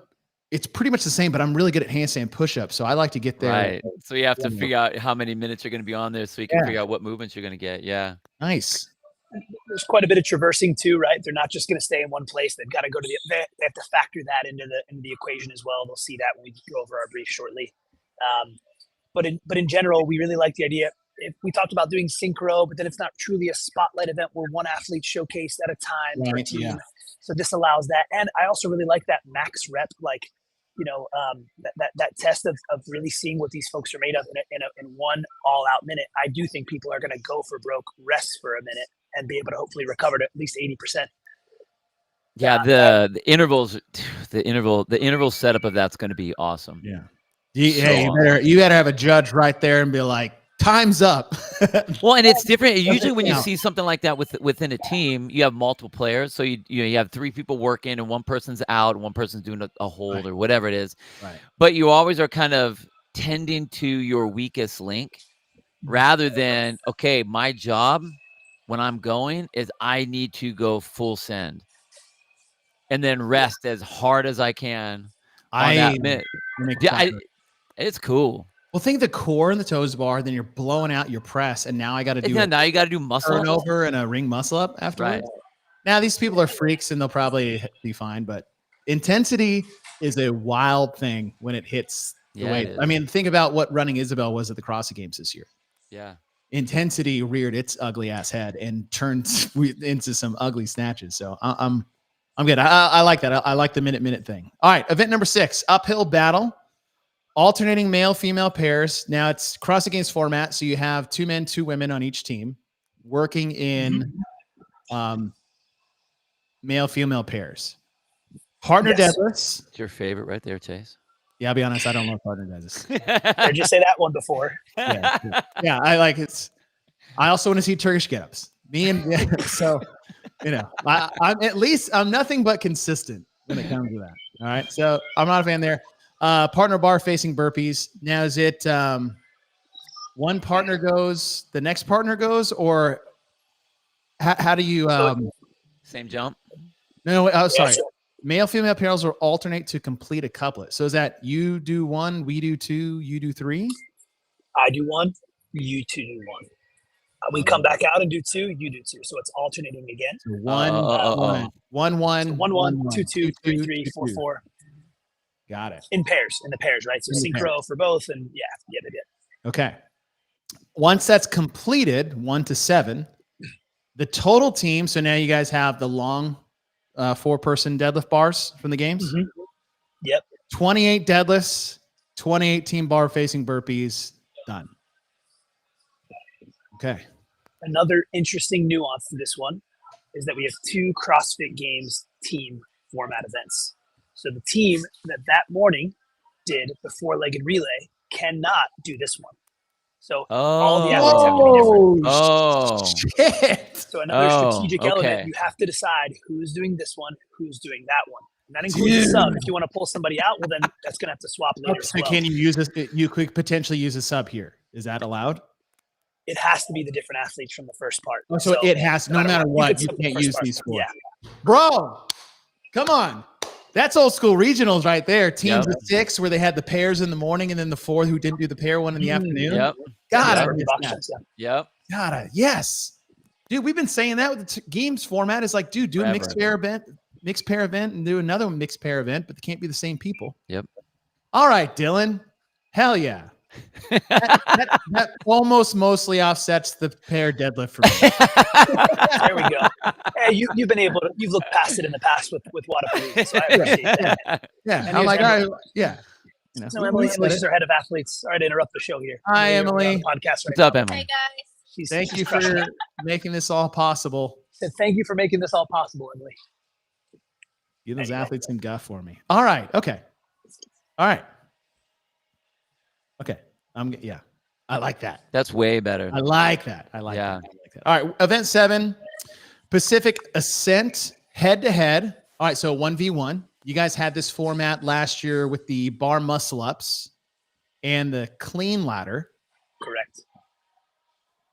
it's pretty much the same, but I'm really good at handstand push-ups. So I like to get there. Right. So you have to figure out how many minutes you're going to be on there so you can figure out what movements you're going to get. Yeah. Nice. There's quite a bit of traversing too, right? They're not just going to stay in one place. They've got to go to they have to factor that into the equation as well. They'll see that when we go over our brief shortly. But in general, we really like the idea. If we talked about doing synchro, but then it's not truly a spotlight event where one athlete showcased at a time per team. Yeah. So this allows that. And I also really like that max rep, like, that test of really seeing what these folks are made of in one all-out minute. I do think people are going to go for broke, rest for a minute, and be able to hopefully recover to at least 80%. Yeah, the intervals, the interval setup of that's going to be awesome. Yeah. You better have a judge right there and be like, time's up. Well, and it's different. Usually when you see something like that within a team, you have multiple players. So you have 3 people working and one person's out, and one person's doing a hold or whatever it is. Right. But you always are kind of tending to your weakest link rather than, okay, my job when I'm going is I need to go full send and then rest as hard as I can on that minute. It's cool. Well, think of the core and the toes bar, then you're blowing out your press, and now I got to do now you got to do muscle turnover and a ring muscle up afterwards. Right. Now these people are freaks and they'll probably be fine, but intensity is a wild thing when it hits the weight. I mean, think about what running Isabel was at the CrossFit Games this year. Yeah, intensity reared its ugly ass head and turned into some ugly snatches. So I'm good. I like that. I like the minute thing. All right, event number 6, uphill battle. Alternating male-female pairs. Now it's CrossFit Games format, so you have 2 men, 2 women on each team working in male-female pairs. Partner deadlifts. It's your favorite right there, Chase. Yeah, I'll be honest, I don't know what partner deadlifts. I heard you say that one before. Yeah, I like it. I also want to see Turkish get-ups. So, I'm nothing but consistent when it comes to that. All right, so I'm not a fan there. Partner bar facing burpees. Now, is it one partner goes, the next partner goes, or how do you same jump? No, sorry. Male female pairs will alternate to complete a couplet. So is that you do 1, we do 2, you do 3? I do 1, you 2 do 1. We come back out and do 2, you do 2. So it's alternating again. So 1, 2, 2, 3, 3, 4, 4. Got it. In the pairs, right? So synchro for both, and yeah. Okay. Once that's completed, 1 to 7, the total team. So now you guys have the long 4-person deadlift bars from the games. Mm-hmm. Yep. 28 deadlifts, 28 team bar facing burpees. Done. Okay. Another interesting nuance to this one is that we have 2 CrossFit Games team format events. So the team that morning did the 4-legged relay cannot do this one. So all the athletes have to be different. Shit. So another strategic element, you have to decide who's doing this one, who's doing that one. And that includes a sub. If you want to pull somebody out, well, then that's going to have to swap later as well. Can you use this? You could potentially use a sub here. Is that allowed? It has to be the different athletes from the first part. So it has, no matter what, you can't use these 4. Yeah. Bro, come on. That's old school regionals right there. Teams of 6 where they had the pairs in the morning and then the 4 who didn't do the pair one in the afternoon. Yep. Got it. Yep. Got it. Yes. Dude, we've been saying that with the games format. Is like, dude, do a mixed pair event, and do another mixed pair event, but they can't be the same people. Yep. All right, Dylan. Hell yeah. that almost mostly offsets the pair deadlift for me. There we go. Hey, you've looked past it in the past with Wodapalooza, so I appreciate that. Yeah. And I'm like, Emily. all right, yeah. You know, So Emily's our head of athletes. Sorry to interrupt the show here. Hi, We're on Emily. the podcast What's right up, now. Emily? Hey guys. Thank you crushing for it. making this all possible. Said, thank you for making this all possible, Emily. Get those athletes in guff for me. All right. Okay. All right. Okay. Yeah. I like that. That's way better. I like that. I like Yeah. that. I like that. All right. Event 7, Pacific Ascent head-to-head. All right. So 1v1. You guys had this format last year with the bar muscle ups and the clean ladder. Correct.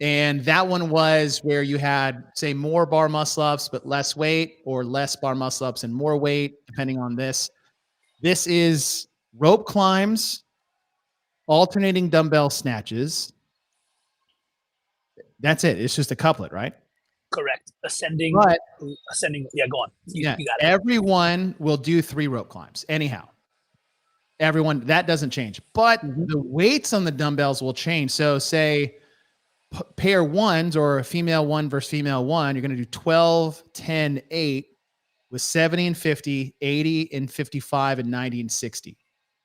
And that one was where you had, say, more bar muscle ups, but less weight, or less bar muscle ups and more weight, depending on this. This is rope climbs, alternating dumbbell snatches. That's it. It's just a couplet, right? Correct. Ascending. But Yeah, go on. You got it. everyone will do 3 rope climbs anyhow. Everyone, that doesn't change. But the weights on the dumbbells will change. So say pair ones, or a female 1 versus female 1, you're going to do 12, 10, 8 with 70 and 50, 80 and 55, and 90 and 60.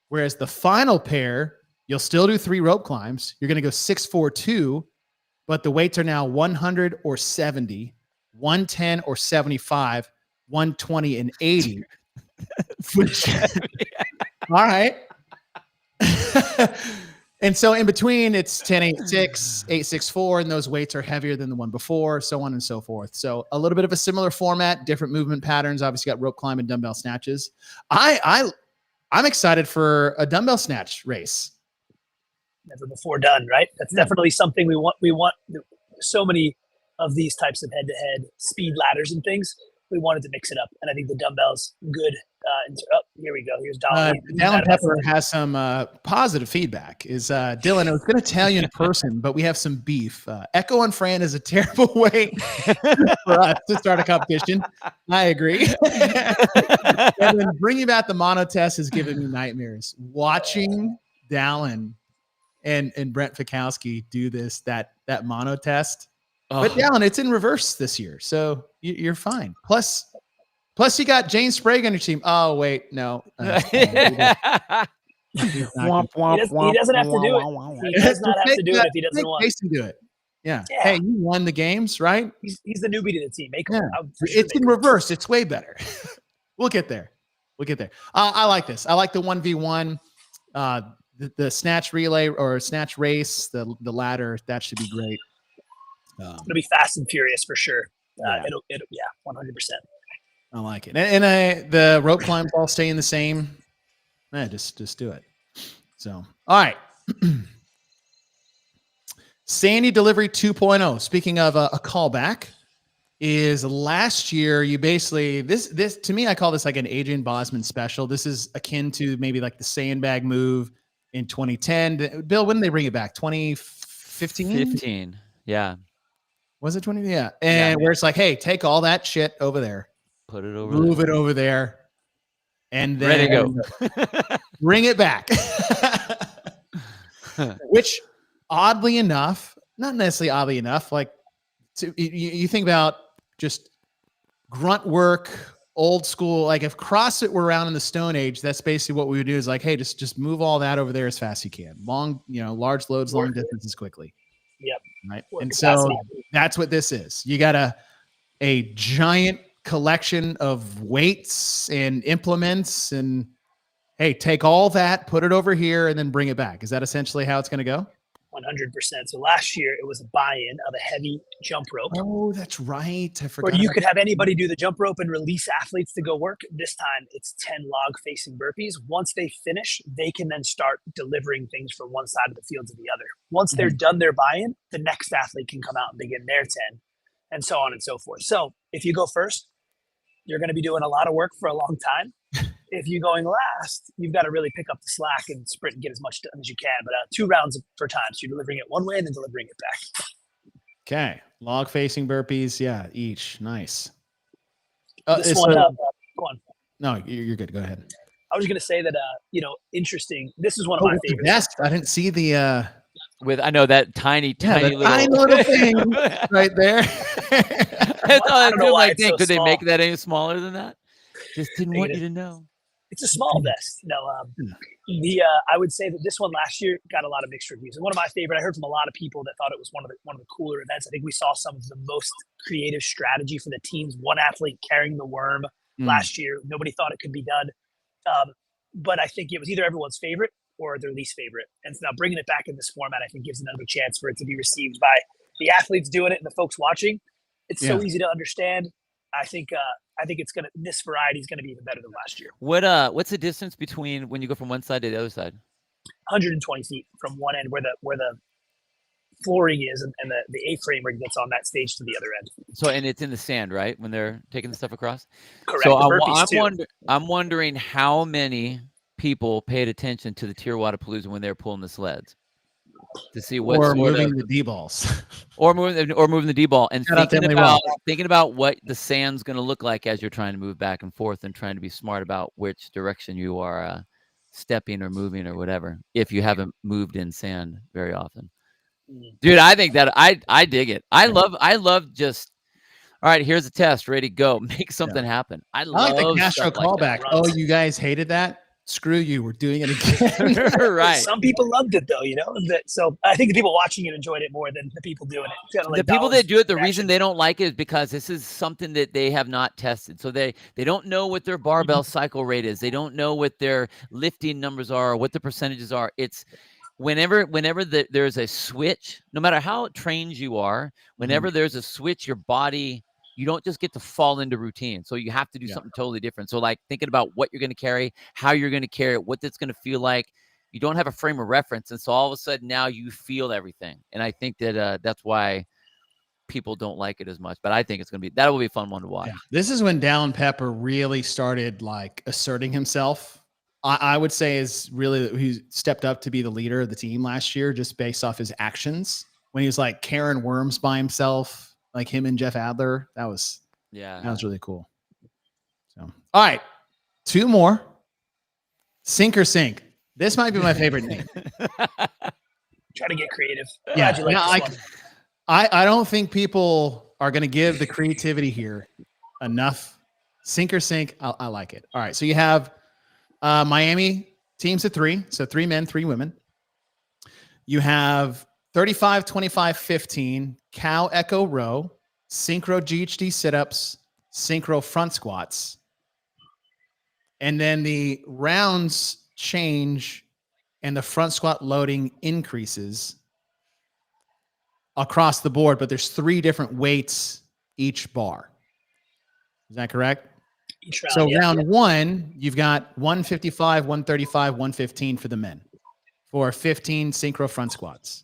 Whereas the final pair, you'll still do 3 rope climbs. You're going to go 6, 4, 2, but the weights are now 100 or 70, 110 or 75, 120 and 80. Which, all right. And so in between, it's 10, 8, 6, 8, 6, 4, and those weights are heavier than the one before, so on and so forth. So a little bit of a similar format, different movement patterns. Obviously, got rope climb and dumbbell snatches. I'm excited for a dumbbell snatch race. Never before done, right? That's definitely something we want. We want so many of these types of head-to-head speed ladders and things. We wanted to mix it up, and I think the dumbbells good. Here we go. Here's Dallin Pepper has some positive feedback. Dylan, I was going to tell you in person, but we have some beef. Echo on Fran is a terrible way for us to start a competition. I agree. And then bringing back the mono test has given me nightmares. Watching Dallin and Brent Fikowski do that mono test. Oh. But Dallin, it's in reverse this year, so you're fine. Plus you got Jane Sprague on your team. Oh wait, no. He doesn't have to do it. He does not have to do it if he doesn't want. Jason do it. Yeah. Hey, you won the games, right? He's the newbie to the team. Make him. It's in reverse. It's way better. We'll get there. I like this. I like the 1v1, the snatch relay or snatch race, the ladder. That should be great. It'll be fast and furious for sure. It'll 100%. I like it. And the rope climbs all staying the same. Just do it. So, all right. Sandy Delivery 2.0. Speaking of a callback, is last year you basically this to me, I call this like an Adrian Bosman special. This is akin to maybe like the sandbag move in 2010. Bill, when did they bring it back? 2015? 15. Yeah. Was it 20? Yeah. And where it's like, hey, take all that shit over there. Put it over Move it over there. And then ready to go. Bring it back. Which, oddly enough, not necessarily oddly enough, like you think about just grunt work, old school. Like if CrossFit were around in the Stone Age, that's basically what we would do is like, hey, just move all that over there as fast as you can. Long, large loads, long distances quickly. Yep. Right. And so that's what this is. You got a giant collection of weights and implements and hey, take all that, put it over here, and then bring it back. Is that essentially how it's going to go? 100%. So last year it was a buy-in of a heavy jump rope. Oh, that's right. I forgot. Or you could have anybody do the jump rope and release athletes to go work. This time it's 10 log facing burpees. Once they finish, they can then start delivering things from one side of the field to the other. Once they're done their buy-in, the next athlete can come out and begin their 10 and so on and so forth. So if you go first, you're going to be doing a lot of work for a long time. If you're going last, you've got to really pick up the slack and sprint and get as much done as you can. But 2 rounds per time. So you're delivering it one way and then delivering it back. Okay. Log facing burpees. Yeah. Each. Nice. This one, go on. No, you're good. Go ahead. I was going to say that, interesting. This is one of my favorites. Best. I didn't see the, I know that tiny little thing right there. I don't know why it's so could small. they make that any smaller than that? Just didn't want you to know. It's a small vest. I would say that this one last year got a lot of mixed reviews. And one of my favorite, I heard from a lot of people that thought it was one of the cooler events. I think we saw some of the most creative strategy for the teams. One athlete carrying the worm last year. Nobody thought it could be done. But I think it was either everyone's favorite or their least favorite. And so now bringing it back in this format, I think gives another chance for it to be received by the athletes doing it and the folks watching. It's so easy to understand. I think this variety is going to be even better than last year. What's the distance between when you go from one side to the other side? 120 feet from one end where the flooring is and the A-frame rig that's on that stage to the other end. So, and it's in the sand, right? When they're taking the stuff across? Correct. So I'm wondering how many people paid attention to the TYR Wodapalooza when they were pulling the sleds to see what or moving the D-balls. or moving the D-ball and thinking about what the sand's going to look like as you're trying to move back and forth and trying to be smart about which direction you are stepping or moving or whatever, if you haven't moved in sand very often. Dude, I think that I dig it. I love just, all right, here's a test, ready, go, make something happen. I like the Castro callback. Oh, you guys hated that? Screw you, we're doing it again. Right. Some people loved it though, so I think the people watching it enjoyed it more than the people doing it. The people that do it, the reason they don't like it is because this is something that they have not tested. So they don't know what their barbell cycle rate is. They don't know what their lifting numbers are or what the percentages are. It's whenever there's a switch, no matter how trained you are, whenever there's a switch, your body, you don't just get to fall into routine. So you have to do something totally different. So like thinking about what you're going to carry, how you're going to carry it, what it's going to feel like. You don't have a frame of reference. And so all of a sudden now you feel everything. And I think that that's why people don't like it as much. But I think that will be a fun one to watch. Yeah. This is when Dylan Pepper really started like asserting himself. I would say is really, he stepped up to be the leader of the team last year, just based off his actions when he was like carrying worms by himself. Like him and Jeff Adler. That was really cool. So, all right. 2 more. Sink or sink. This might be my favorite name. Try to get creative. Yeah. I don't think people are going to give the creativity here enough. Sink or sink. I like it. All right. So you have Miami teams of 3. So 3 men, 3 women. You have 35, 25, 15, cow echo row, synchro GHD sit-ups, synchro front squats. And then the rounds change and the front squat loading increases across the board, but there's 3 different weights each bar. Is that correct? Each round, so round 1, you've got 155, 135, 115 for the men for 15 synchro front squats.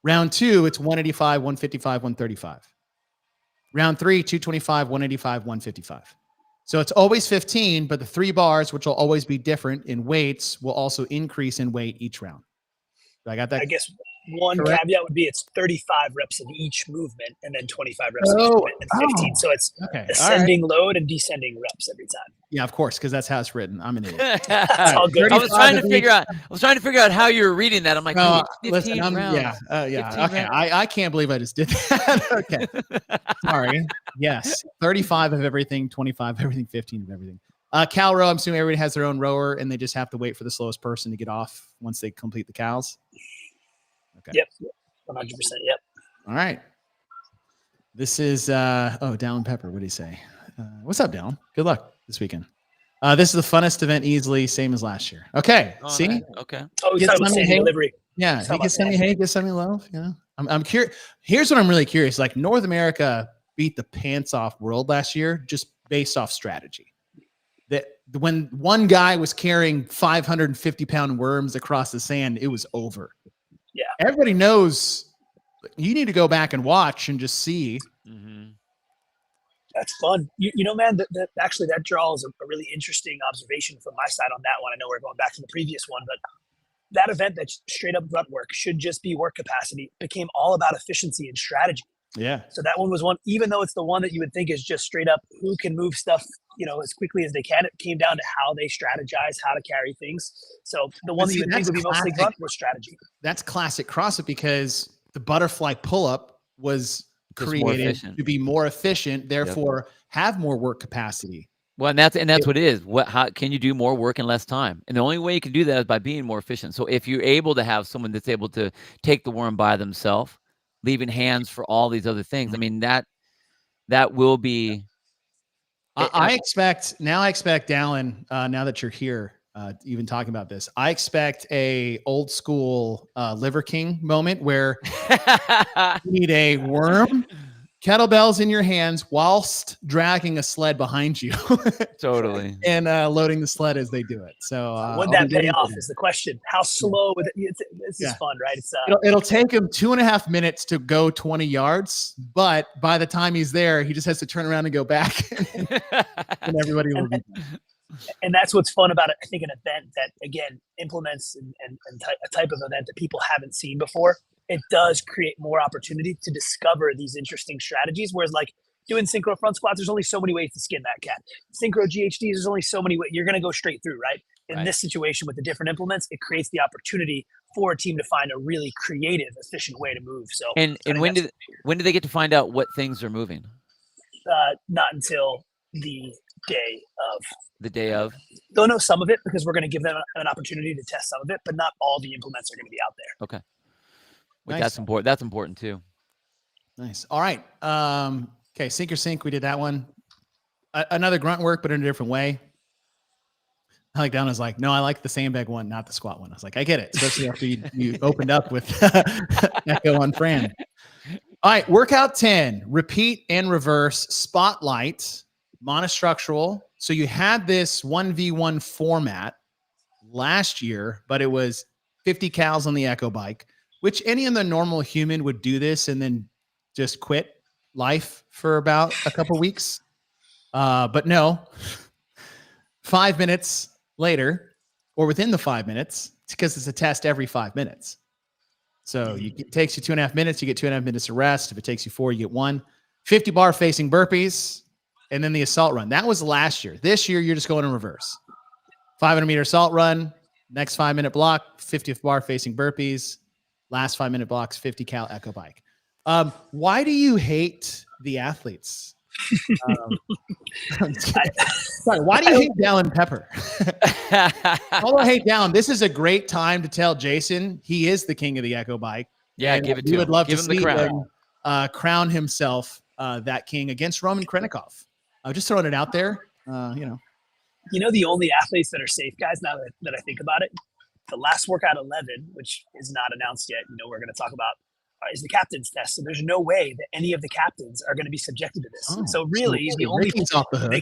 Round 2, it's 185, 155, 135. Round 3, 225, 185, 155. So it's always 15, but the 3 bars, which will always be different in weights, will also increase in weight each round. I got that? I guess one caveat would be it's 35 reps of each movement and then 25 reps of each movement and 15. So it's ascending load and descending reps every time. Yeah, of course, because that's how it's written. I'm an idiot. That's all good. I was trying to figure out how you were reading that. I'm like, listen, okay. I can't believe I just did that. Okay. Sorry. Yes. 35 of everything, 25 of everything, 15 of everything. Cow row, I'm assuming everybody has their own rower and they just have to wait for the slowest person to get off once they complete the cows. Okay. Yep. 100%. Yep. All right. This is Dylan Pepper. What do you say? What's up, Dylan? Good luck this weekend. This is the funnest event easily, same as last year. Okay. See? Nice. Okay. Oh, he's talking about delivery. Yeah. He can send me hate, get send me love. You know, I'm curious. Here's what I'm really curious. Like North America beat the pants off world last year, just based off strategy. That when one guy was carrying 550-pound worms across the sand, it was over. Yeah. Everybody knows you need to go back and watch and just see. Mm-hmm. That's fun. You know, man, that draws a really interesting observation from my side on that one. I know we're going back to the previous one, but that event that's straight up grunt work should just be work capacity became all about efficiency and strategy. Yeah. So that one was one, even though it's the one that you would think is just straight up who can move stuff, as quickly as they can. It came down to how they strategize, how to carry things. So the one that you would think would be mostly grunt was strategy. That's classic CrossFit because the butterfly pull-up was created to be more efficient, therefore have more work capacity. Well, and that's what it is. How can you do more work in less time? And the only way you can do that is by being more efficient. So if you're able to have someone that's able to take the worm by themselves, leaving hands for all these other things, I mean, that will be. I expect Dylan, now that you're here, even talking about this, I expect a old school Liver King moment where you need a worm, kettlebells in your hands whilst dragging a sled behind you. Totally. And loading the sled as they do it. So would that pay off is the question. How slow would it? This is fun, right? It's it'll take him 2.5 minutes to go 20 yards, but by the time he's there, he just has to turn around and go back, and everybody will be. And that's what's fun about it. I think an event that again implements and a type of event that people haven't seen before. It does create more opportunity to discover these interesting strategies. Whereas like doing synchro front squats, there's only so many ways to skin that cat. Synchro GHDs, there's only so many ways. You're going to go straight through, right? In this situation with the different implements, it creates the opportunity for a team to find a really creative, efficient way to move. So, and when do they get to find out what things are moving? Not until the day of. The day of? They'll know some of it because we're going to give them an opportunity to test some of it, but not all the implements are going to be out there. Okay. Nice. That's important. That's important too. Nice. All right. Okay. Sink or sink. We did that one. Another grunt work, but in a different way. I like Dylan was like, no, I like the sandbag one, not the squat one. I was like, I get it. Especially after you opened up with Echo on Fran. All right. Workout 10, repeat and reverse spotlight, monostructural. So you had this 1v1 format last year, but it was 50 cals on the Echo bike, which any of the normal human would do this and then just quit life for about a couple weeks. But no, 5 minutes later, or within the 5 minutes, because it's a test every 5 minutes. So it takes you 2.5 minutes, you get 2.5 minutes of rest. If it takes you 4, you get 1. 50 bar facing burpees, and then the assault run. That was last year. This year, you're just going in reverse. 500 meter assault run, next 5 minute block, 50 bar facing burpees. Last 5 minute blocks, 50 cal Echo bike. Why do you hate the athletes? Sorry, why do you hate Dylan Pepper? Although I hate Dylan, this is a great time to tell Jason he is the king of the Echo bike. Yeah, give it to him. We would love give to him the see crown. him crown himself that king against Roman Krennikov. I'm just throwing it out there. The only athletes that are safe, guys, now that I think about it, the last workout 11, which is not announced yet, we're going to talk about, is the captain's test. So there's no way that any of the captains are going to be subjected to this. So really, the only off the hook. they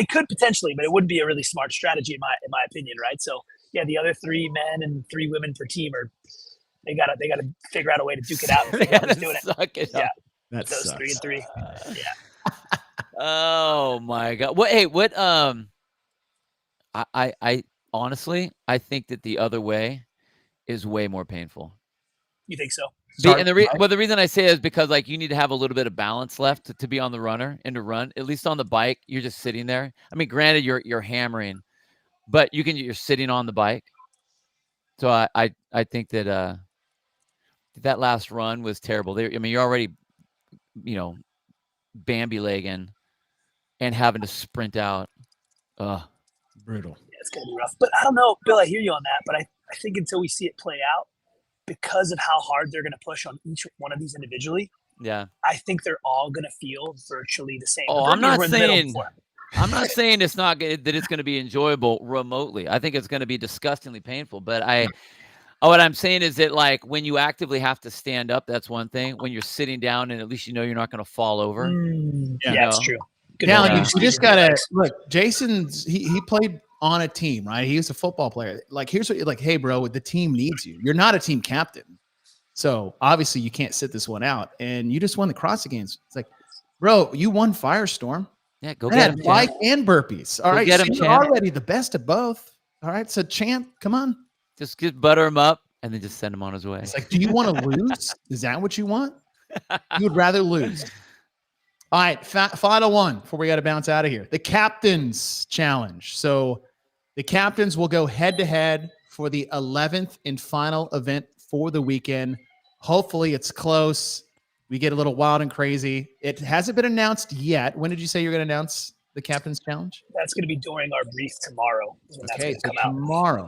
could potentially, but it wouldn't be a really smart strategy in my opinion, right? So yeah, the other 3 men and 3 women per team they gotta figure out a way to duke it out. They gotta doing suck it yeah, up. That those sucks. 3 and 3. Yeah. Oh my God. What I honestly, I think that the other way is way more painful. You think so? The reason I say it is because you need to have a little bit of balance left to be on the runner and to run. At least on the bike, you're just sitting there. I mean, granted, you're hammering, but you're sitting on the bike. So I think that that last run was terrible. You're already Bambi legging and having to sprint out. Brutal. Yeah, it's gonna be rough. But I don't know, Bill, I hear you on that, but I think until we see it play out, because of how hard they're going to push on each one of these individually, I think they're all going to feel virtually the same. Oh, I'm not saying it's not that it's going to be enjoyable remotely. I think it's going to be disgustingly painful. But what I'm saying is that when you actively have to stand up, that's one thing. When you're sitting down, and at least you're not going to fall over. That's true. Yeah, you just gotta look. Jason's he played on a team, right? He was a football player. Here's what you're like, hey, bro, the team needs you. You're not a team captain. So obviously you can't sit this one out. And you just won the CrossFit Games. It's like, bro, you won Firestorm. Yeah, go get him. Bike and burpees. All right. Get him, you're already the best of both. All right. So champ, come on. Just butter him up and then just send him on his way. It's like, do you want to lose? Is that what you want? You would rather lose. All right, final one before we got to bounce out of here. The Captain's Challenge. So the captains will go head-to-head for the 11th and final event for the weekend. Hopefully it's close. We get a little wild and crazy. It hasn't been announced yet. When did you say you're going to announce the Captain's Challenge? That's going to be during our brief tomorrow. Okay,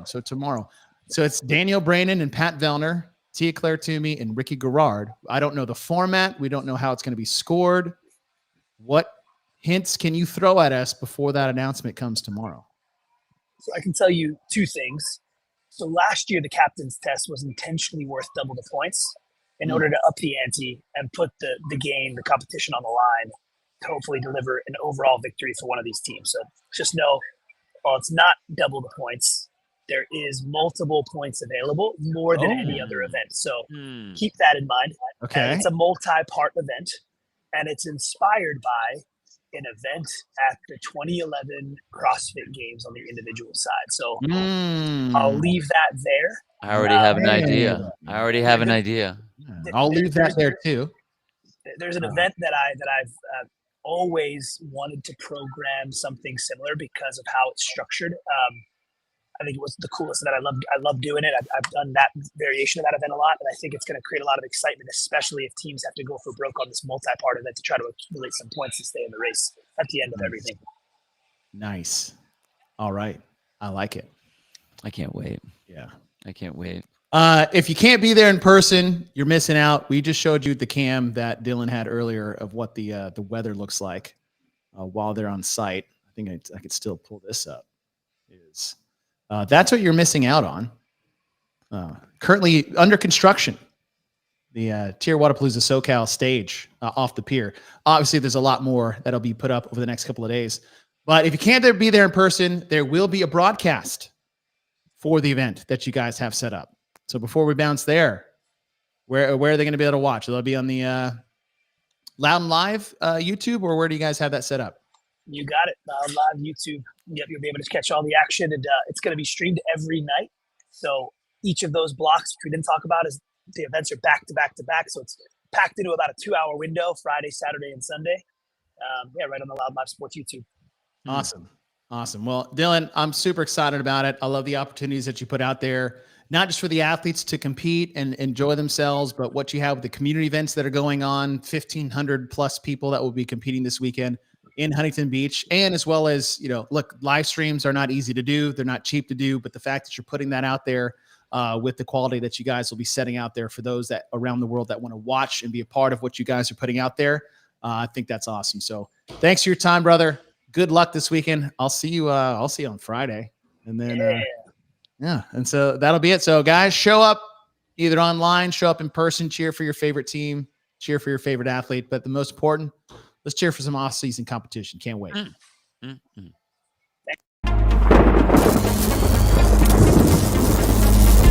so tomorrow. So it's Daniel Brannen and Pat Vellner, Tia Claire Toomey, and Ricky Garrard. I don't know the format. We don't know how it's going to be scored. What hints can you throw at us before that announcement comes tomorrow? So I can tell you two things. So last year, the captain's test was intentionally worth double the points in order to up the ante and put the game, the competition on the line to hopefully deliver an overall victory for one of these teams. So just know, while it's not double the points, there is multiple points available, more than any other event. So keep that in mind. Okay. And it's a multi-part event, and it's inspired by an event at the 2011 CrossFit Games on the individual side. So I'll leave that there. I already have an idea. I'll leave that there too. There's an event that I've always wanted to program something similar because of how it's structured. I think it was the coolest that I love doing it. I've done that variation of that event a lot, and I think it's going to create a lot of excitement, especially if teams have to go for broke on this multi-part event to try to accumulate some points to stay in the race at the end of everything. Nice. All right. I like it. I can't wait. Yeah. I can't wait. If you can't be there in person, you're missing out. We just showed you the cam that Dylan had earlier of what the weather looks like while they're on site. I think I could still pull this up. That's what you're missing out on. Currently under construction, the TYR Wodapalooza SoCal stage off the pier. Obviously, there's a lot more that'll be put up over the next couple of days. But if you can't be there in person, there will be a broadcast for the event that you guys have set up. So before we bounce there, where are they going to be able to watch? They'll be on the Loud and Live YouTube, or where do you guys have that set up? You got it. Live YouTube. Yep, you'll be able to catch all the action, and it's going to be streamed every night. So each of those blocks, which we didn't talk about, is the events are back to back to back. So it's packed into about a 2-hour window, Friday, Saturday, and Sunday. Right on the Loud Live Sports YouTube. Awesome. Well, Dylan, I'm super excited about it. I love the opportunities that you put out there, not just for the athletes to compete and enjoy themselves, but what you have with the community events that are going on, 1,500 plus people that will be competing this weekend in Huntington Beach. And as well as, look, live streams are not easy to do. They're not cheap to do, but the fact that you're putting that out there with the quality that you guys will be setting out there for those that around the world that want to watch and be a part of what you guys are putting out there, I think that's awesome. So thanks for your time, brother. Good luck this weekend. I'll see you on Friday. And then, and so that'll be it. So guys, show up either online, show up in person, cheer for your favorite team, cheer for your favorite athlete. But the most important, let's cheer for some off-season competition. Can't wait.